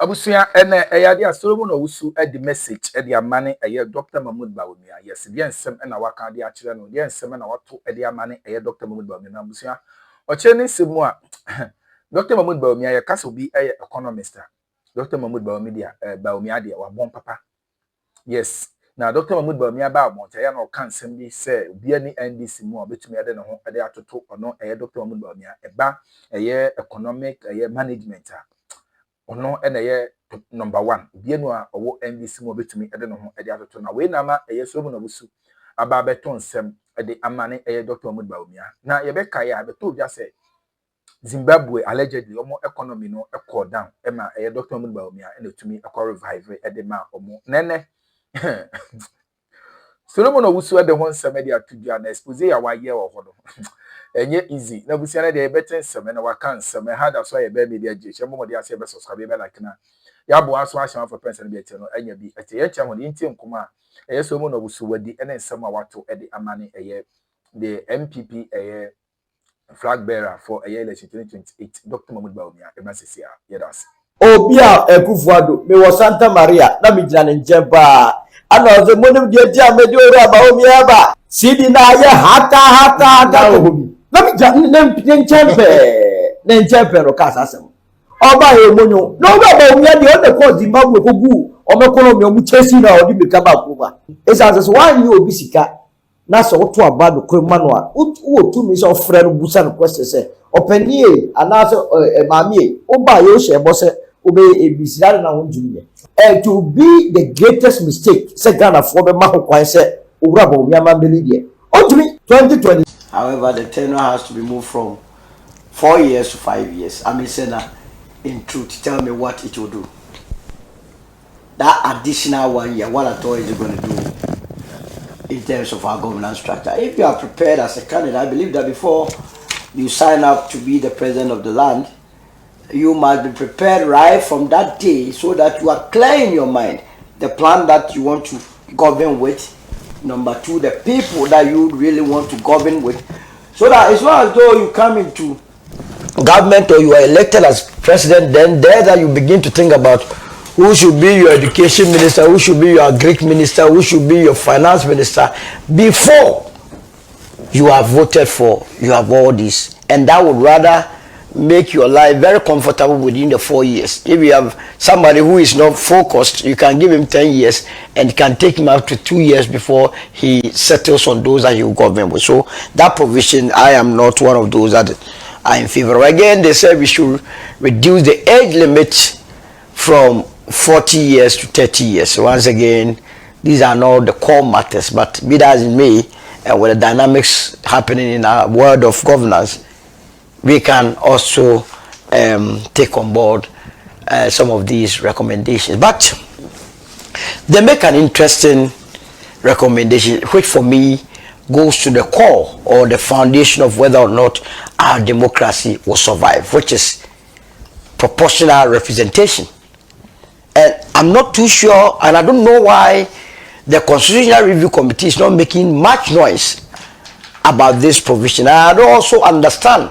Abusuya ene eyade a Solomon Owusu e the message e the amane eye Dr. Mahmoud Bawumia. Yes, the ensem na waka de akire no. The ensem na wato e the amane eye Dr. Mahmoud Bawumia na abusuya. Oche ne semu a Dr. Mahmoud Bawumia ye kasa obi eye economist. Dr. Mahmoud Bawumia Bawumia de wa bon papa. Yes. Na Dr. Mahmoud Bawumia ba abonta ya na oka nsem bi se obi ani NDC mu obetumi ade ne ho ade atoto ono eye Dr. Mahmoud Bawumia eba eye economic eye management ono ene ye number 1 bienu a owo NDC mo betumi ede no ho ede atoto na we na ma eye Solomon Owusu aba beto nsem ede amane eye Dr. Mahmoud Bawumia na ye beka ya beto bia se Zimbabwe allegedly omo economy no e down ema eye Dr. Mahmoud Bawumia ene tumi e revive ede ma omo nene Solomon Owusu ede ho nsem ede atudua na expose ya wa ye wo ho no enye easy na busia na de better nsem na waka nsem ha da so ye be media je che mo de ase be subscribe be like na ya bo aso ahia for person be ete no anya bi ete ye cha mo de ntie nkoma eye Solomon Owusu wadi ene nsem a wato ede amane eye the MPP eye flag bearer for eye election 2028 Dr. Mahmoud Bawumia e masesia ye das Obia Ekufuado me was Santa Maria na mi jina njemba ana ze monim de dia me de ora Bawumia ba sidi na ye hata obi na mi jina ne nchempe ro kasa asem oba ye monyo no ba Bawumia de o de ko Zimbabwe ko gu o me kono me mu chesi na o di me ka ba Akroma esa se wan yi obi sika na so to aba do ko manu a wo tu mi so frɛ no busa no question se openie ana so mamie oba ye o hye bo se obe ebisira na ho djumye to be the greatest mistake se Ghana for be ma ho kwan se owura Bawumia ma beli de o djumi 2020. However, the tenure has to be moved from 4 years to 5 years. I mean, Senna, in truth, tell me what it will do. That additional 1 year, what at all is it going to do in terms of our governance structure? If you are prepared as a candidate, I believe that before you sign up to be the president of the land, you must be prepared right from that day so that you are clear in your mind the plan that you want to govern with. Number 2, the people that you really want to govern with, so that it's not as though you come into government or you are elected as president, then there that you begin to think about who should be your education minister, who should be your agric minister, who should be your finance minister, before you have voted for, you have all this. And that would rather make your life very comfortable within the 4 years. If you have somebody who is not focused, you can give him 10 years and can take him up to 2 years before he settles on those that you govern with. So that provision, I am not one of those that are in favor. Again, they said we should reduce the age limit from 40 years to 30 years. So once again, these are not the core matters, but be that as it may, with the dynamics happening in our world of governance, we can also take on board some of these recommendations. But they make an interesting recommendation, which for me goes to the core or the foundation of whether or not our democracy will survive, which is proportional representation. And I'm not too sure, and I don't know why the Constitutional Review Committee is not making much noise about this provision. And I don't also understand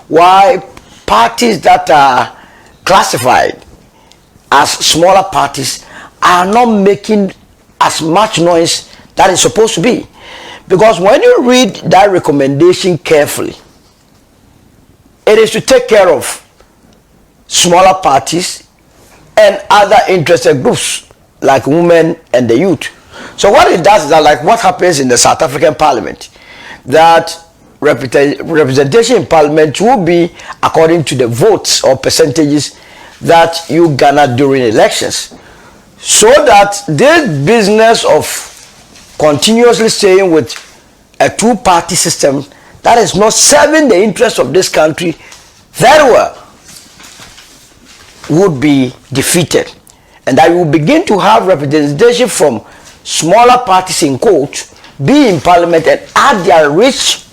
why parties that are classified as smaller parties are not making as much noise that is supposed to be. Because when you read that recommendation carefully, it is to take care of smaller parties and other interested groups like women and the youth. So what it does is that, like what happens in the South African Parliament, that representation in Parliament will be according to the votes or percentages that you garner during elections. So that this business of continuously staying with a two-party system that is not serving the interests of this country very well would be defeated, and that you will begin to have representation from smaller parties in quotes be in Parliament and add their rich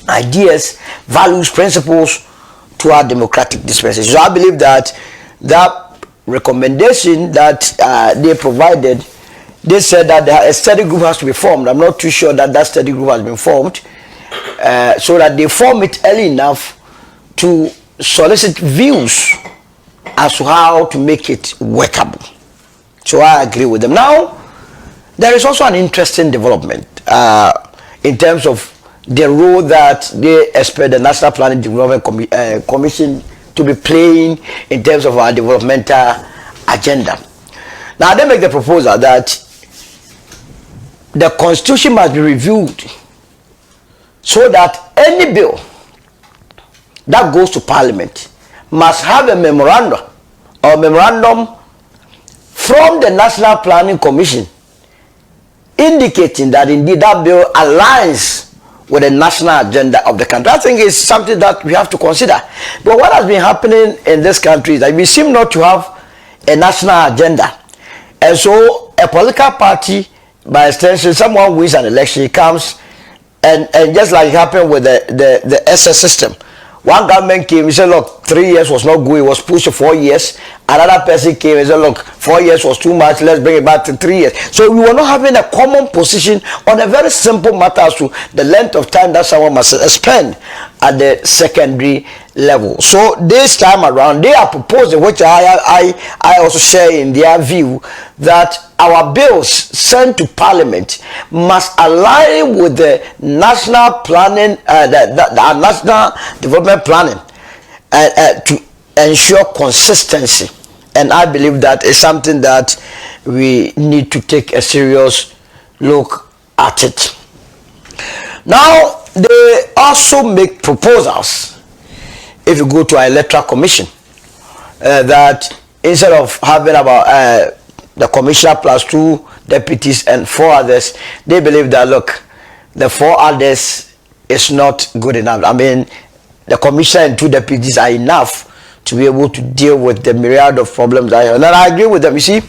ideas, values, principles to our democratic dispensation. So I believe that that recommendation that they provided, they said that a study group has to be formed. I'm not too sure that that study group has been formed, so that they form it early enough to solicit views as to how to make it workable. So I agree with them. Now, there is also an interesting development in terms of the role that they expect the National Planning Development Commission to be playing in terms of our developmental agenda. Now, they make the proposal that the Constitution must be reviewed so that any bill that goes to Parliament must have a memorandum from the National Planning Commission indicating that indeed that bill aligns with the national agenda of the country. I think it's something that we have to consider. But what has been happening in this country is that we seem not to have a national agenda. And so a political party, by extension, someone wins an election, comes and just like it happened with the SS system. One government came, he said, look, 3 years was not good, it was pushed to 4 years. Another person came and said, look, 4 years was too much, let's bring it back to 3 years. So we were not having a common position on a very simple matter as to the length of time that someone must spend at the secondary level. So this time around, they are proposing, which I also share in their view, that our bills sent to Parliament must align with the national planning, the national development planning, to ensure consistency. And I believe that is something that we need to take a serious look at it. Now, they also make proposals, if you go to our electoral commission, that instead of having about the commissioner plus 2 deputies and 4 others, they believe that, look, the 4 others is not good enough. I mean, the commissioner and 2 deputies are enough to be able to deal with the myriad of problems I have. And I agree with them. You see,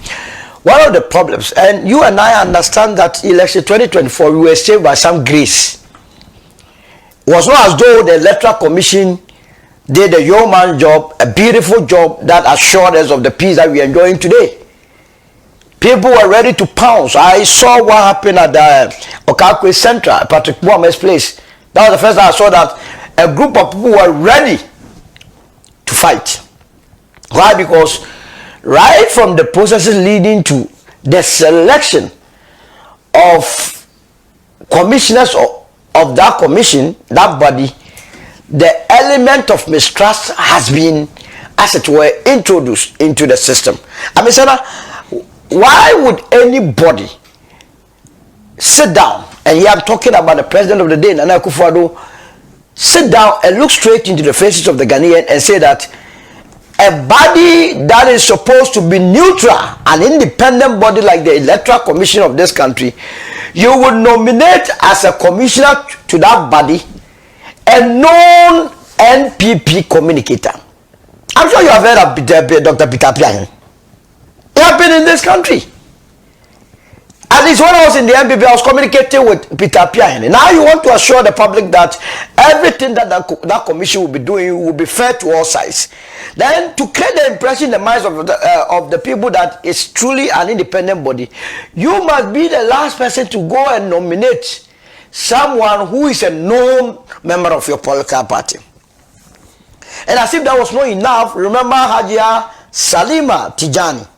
one of the problems, and you and I understand that election 2024, we were saved by some grace. It was not as though the electoral commission did a yeoman job, a beautiful job that assured us of the peace that we are enjoying today. People were ready to pounce. I saw what happened at the Okakwe Central, Patrick Bawumia's place. That was the first time I saw that a group of people were ready to fight. Why? Because right from the processes leading to the selection of commissioners of that commission, that body, the element of mistrust has been, as it were, introduced into the system. I mean, Senator, why would anybody sit down, and here I'm talking about the president of the day, Nana Akufo-Addo, sit down and look straight into the faces of the Ghanaian and say that a body that is supposed to be neutral, an independent body like the Electoral Commission of this country, you would nominate as a commissioner to that body a known NPP communicator. I'm sure you have heard of Dr. Peter Piahin. It happened in this country. At least when I was in the NPP, I was communicating with Peter Piahin. Now you want to assure the public that everything that commission will be doing will be fair to all sides. Then to create the impression in the minds of the people that it's truly an independent body, you must be the last person to go and nominate someone who is a known member of your political party. And as if that was not enough, remember Hajia Salima Tijani.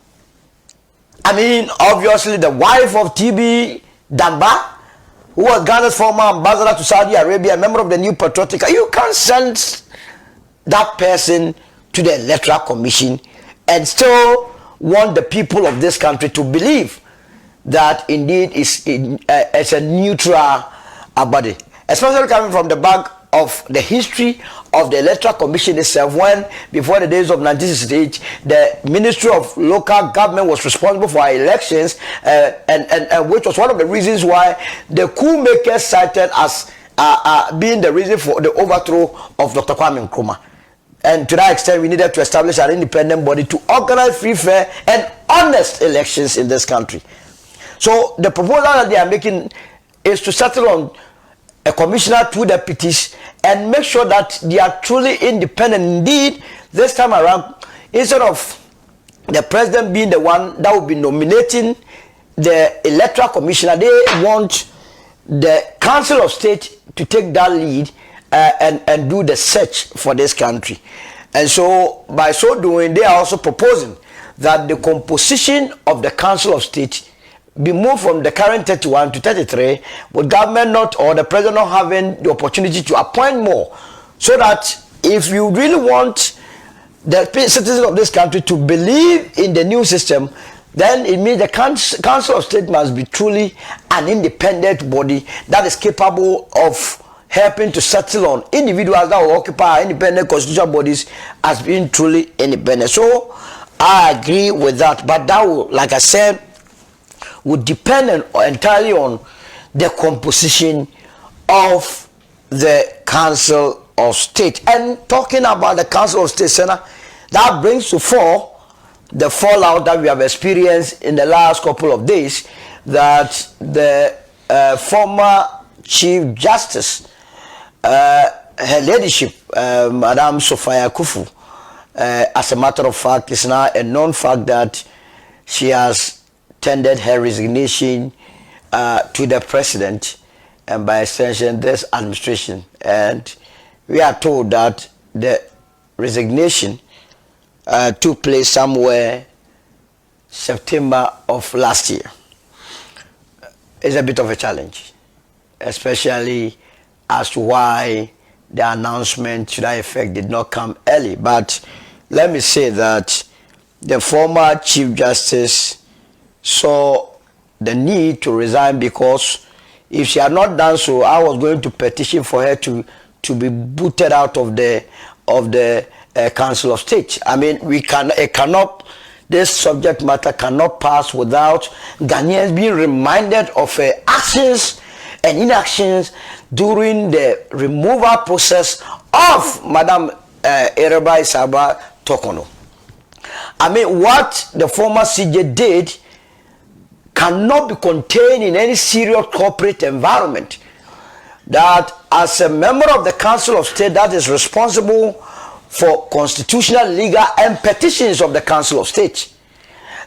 I mean, obviously the wife of TB Damba, who was Ghana's former ambassador to Saudi Arabia, a member of the New Patriotic. You can't send that person to the Electoral Commission and still want the people of this country to believe that indeed it's a neutral body, especially coming from the back of the history of the Electoral Commission itself, when before the days of 1968 the Ministry of Local Government was responsible for our elections, and which was one of the reasons why the coup makers cited as being the reason for the overthrow of Dr. Kwame Nkrumah. And to that extent, we needed to establish an independent body to organize free, fair and honest elections in this country. So the proposal that they are making is to settle on a commissioner, 2 deputies, and make sure that they are truly independent. Indeed, this time around, instead of the president being the one that will be nominating the electoral commissioner, they want the Council of State to take that lead and do the search for this country. And so, by so doing, they are also proposing that the composition of the Council of State be moved from the current 31 to 33, with government not, or the president not having the opportunity to appoint more, so that if you really want the citizens of this country to believe in the new system, then it means the Council of State must be truly an independent body that is capable of helping to settle on individuals that will occupy independent constitutional bodies as being truly independent. So I agree with that, but that will, like I said, would depend entirely on the composition of the Council of State. And talking about the Council of State, Senator, that brings to fore the fallout that we have experienced in the last couple of days, that the former Chief Justice, her ladyship, Madam Sophia Kufu, as a matter of fact, is now a known fact that she has tendered her resignation to the president and by extension this administration. And we are told that the resignation took place somewhere September of last year. It's a bit of a challenge, especially as to why the announcement to that effect did not come early. But let me say that the former Chief Justice saw the need to resign, because if she had not done so, I was going to petition for her to be booted out of the Council of State. I mean, this subject matter cannot pass without Ghanaians being reminded of her actions and inactions during the removal process of Madam Ereba Isaba Tokono. I mean, what the former CJ did cannot be contained in any serious corporate environment. That as a member of the Council of State that is responsible for constitutional, legal, and petitions of the Council of State,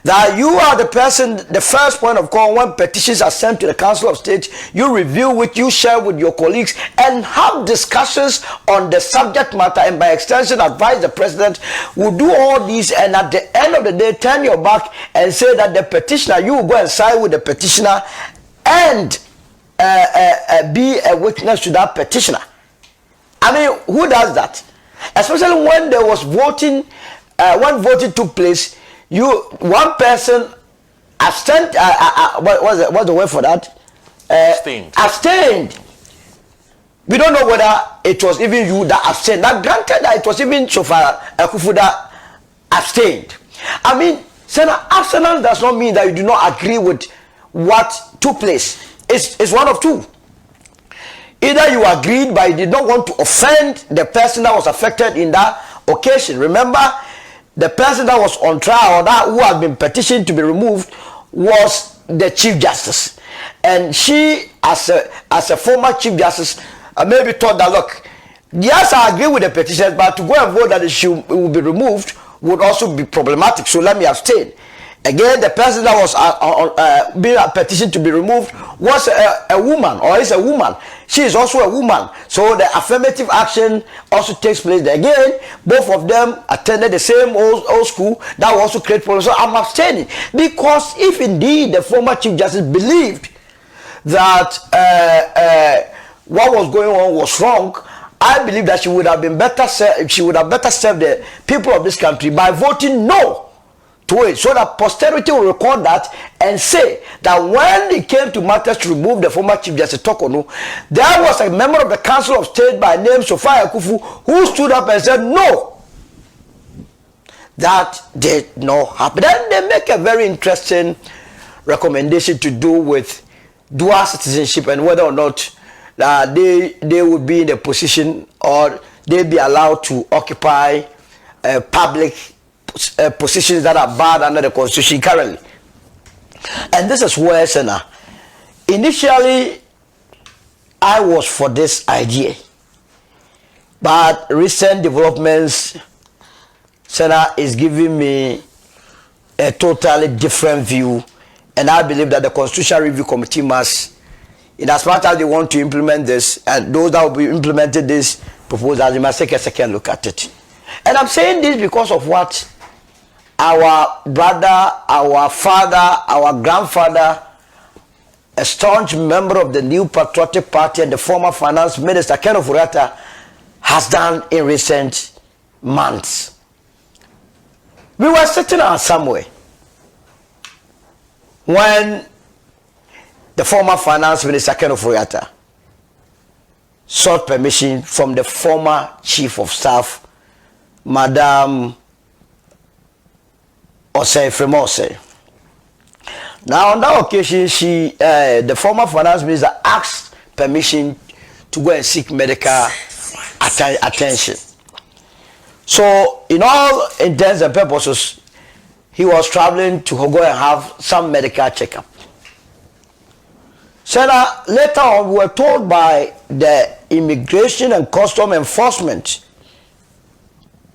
that you are the person, the first point of call when petitions are sent to the Council of State, you review it, you share with your colleagues, and have discussions on the subject matter, and by extension advise the president. Will do all these, and at the end of the day turn your back and say that the petitioner, you will go and side with the petitioner and be a witness to that petitioner. I mean, who does that? Especially when there was voting, when voting took place, one person abstained. What's the word for that? Abstained. We don't know whether it was even you that abstained. Now, granted that it was even Sophia Kufu that abstained. I mean, Senator, abstinence does not mean that you do not agree with what took place. It's one of two. Either you agreed but you did not want to offend the person that was affected in that occasion. Remember, the person that was on trial, or that who had been petitioned to be removed, was the Chief Justice. And she, as a former Chief Justice, maybe thought that, look, yes, I agree with the petition, but to go and vote that it will be removed would also be problematic, so let me abstain. Again, the person that was being petitioned to be removed was a woman, or is a woman. She is also a woman. So the affirmative action also takes place there. Again, both of them attended the same old school. That will also create problems. So I'm abstaining. Because if indeed the former Chief Justice believed that what was going on was wrong, I believe that she would have been better served, she would have better served the people of this country by voting no to it, so that posterity will record that and say that when it came to matters to remove the former Chief Justice Tokono, there was a member of the Council of State by name Sophia Kufu who stood up and said no. That did not happen. Then they make a very interesting recommendation to do with dual citizenship and whether or not they would be in a position, or they be allowed to occupy public positions that are barred under the Constitution currently. And this is where, Senator, initially I was for this idea, but recent developments, Senator, is giving me a totally different view, and I believe that the Constitutional Review Committee must, in as much as they want to implement this, and those that will be implemented this proposal, they must take a second look at it. And I'm saying this because of what our brother, our father, our grandfather, a staunch member of the New Patriotic Party and the former finance minister, Ken Ofori-Atta, has done in recent months. We were sitting out somewhere when the former finance minister, Ken Ofori-Atta, sought permission from the former chief of staff, Madam Fmr. Now, on that occasion, the former finance minister asked permission to go and seek medical attention. So, in all intents and purposes, he was traveling to go and have some medical checkup. So later on, we were told by the Immigration and Custom Enforcement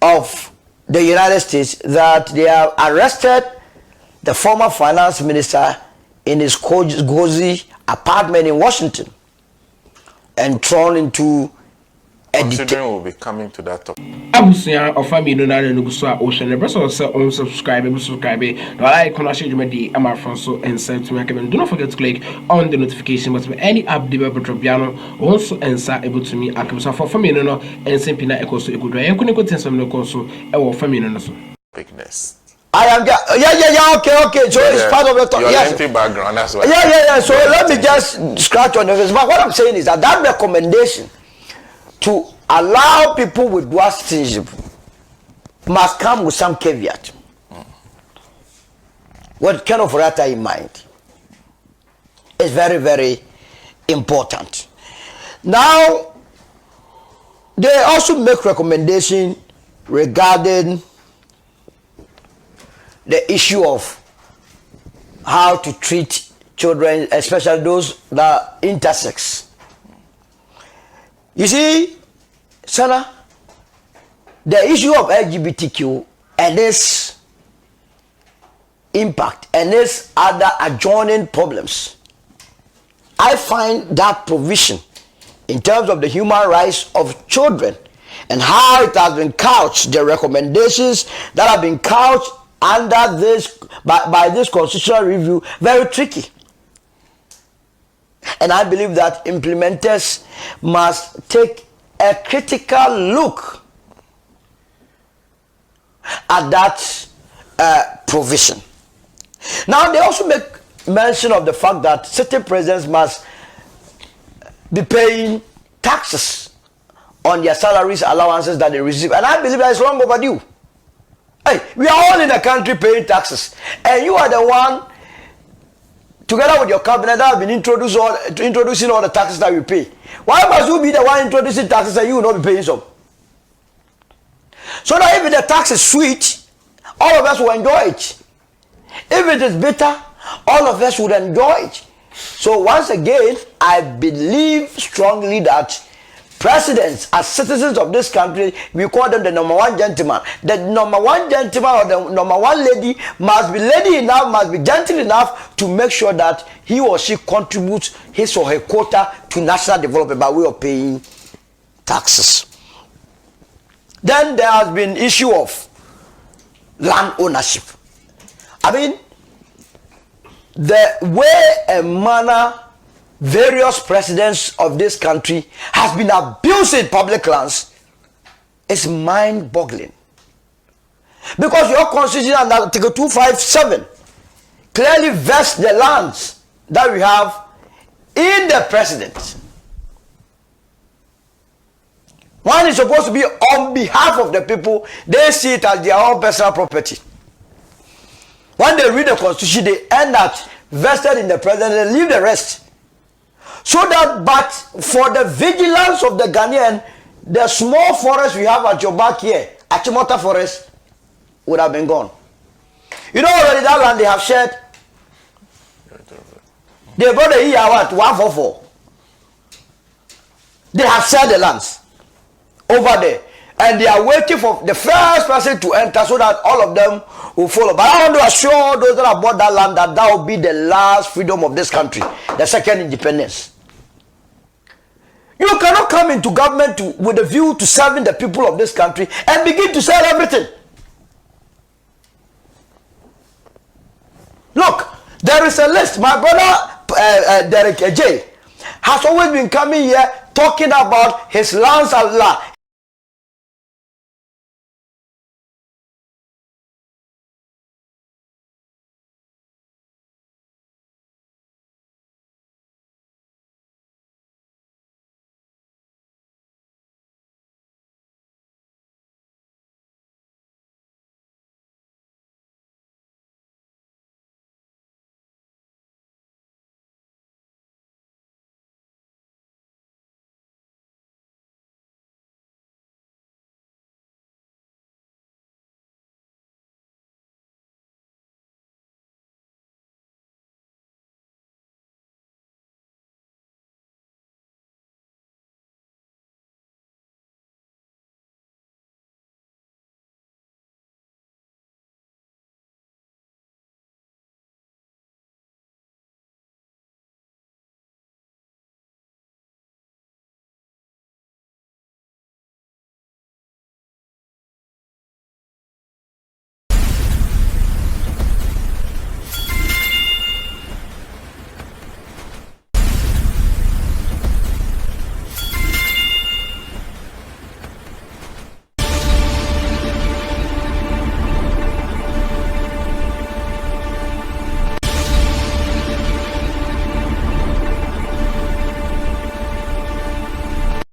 of the United States that they have arrested the former finance minister in his cozy apartment in Washington and thrown into considering we'll be coming to that topic. Abusia of family no na no so a ocean the rest of us subscribe now like on share the Amarfonso and send to me. Do not forget to click on the notification button. Any update about Drobiano also answer able to me Akroma for family no and simply na equals to good. I couldn't go to some no console or family no so. Bigness. I am okay. So it's part of the talk. Yes. Background, that's why. Yeah. So let me just scratch on the face. But what I'm saying is that recommendation to allow people with dual citizenship must come with some caveat. What Ken Ofori-Atta in mind is very, very important. Now, they also make recommendation regarding the issue of how to treat children, especially those that are intersex. You see, Sana, the issue of LGBTQ and its impact and its other adjoining problems, I find that provision in terms of the human rights of children and how it has been couched, the recommendations that have been couched under this by this constitutional review, very tricky. And I believe that implementers must take a critical look at that provision. Now, they also make mention of the fact that certain presidents must be paying taxes on their salaries, allowances that they receive. And I believe that is long overdue. Hey, we are all in the country paying taxes. And you are the one, together with your cabinet, that have been introducing all the taxes that we pay. Why must you be the one introducing taxes and you will not be paying some? So that if the tax is sweet, all of us will enjoy it. If it is bitter, all of us would enjoy it. So once again, I believe strongly that presidents, as citizens of this country, we call them the number one gentleman. The number one gentleman or the number one lady must be lady enough, must be gentle enough to make sure that he or she contributes his or her quota to national development by way of paying taxes. Then there has been issue of land ownership. I mean, the way and manner various presidents of this country has been abusing public lands is mind-boggling. Because your constitution under Article 257 clearly vests the lands that we have in the president. One is supposed to be on behalf of the people. They see it as their own personal property. When they read the constitution, they end at vested in the president and leave the rest. So that, but for the vigilance of the Ghanaian, the small forest we have at your back here, Achimota Forest, would have been gone. You know already that land they have shared. They brought the year what? 144. They have shared the lands over there. And they are waiting for the first person to enter so that all of them will follow. But I want to assure those that have bought that land that that will be the last freedom of this country, the second independence. You cannot come into government with a view to serving the people of this country and begin to sell everything. Look, there is a list. My brother Derek J has always been coming here talking about his lands